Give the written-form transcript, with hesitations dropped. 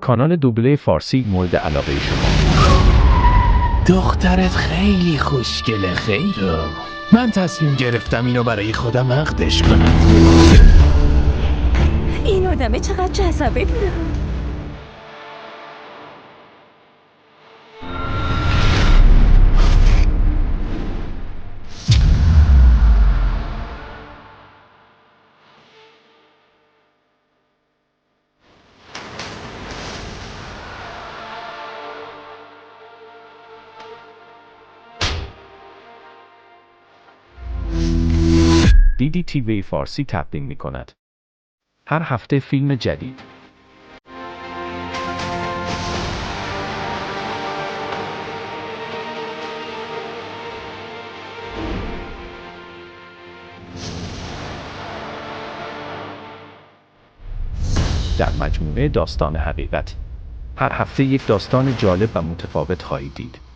کانال دوبله فارسی مورد علاقه شما. دخترت خیلی خوشگله خیلی. من تصمیم گرفتم اینو برای خودم عقدش کنم. این آدمه چقدر جذابه بود. DDTV فارسی تقدیم می کند. هر هفته فیلم جدید. در مجموعه داستان حقیقت. هر هفته یک داستان جالب و متفاوت خواهید دید.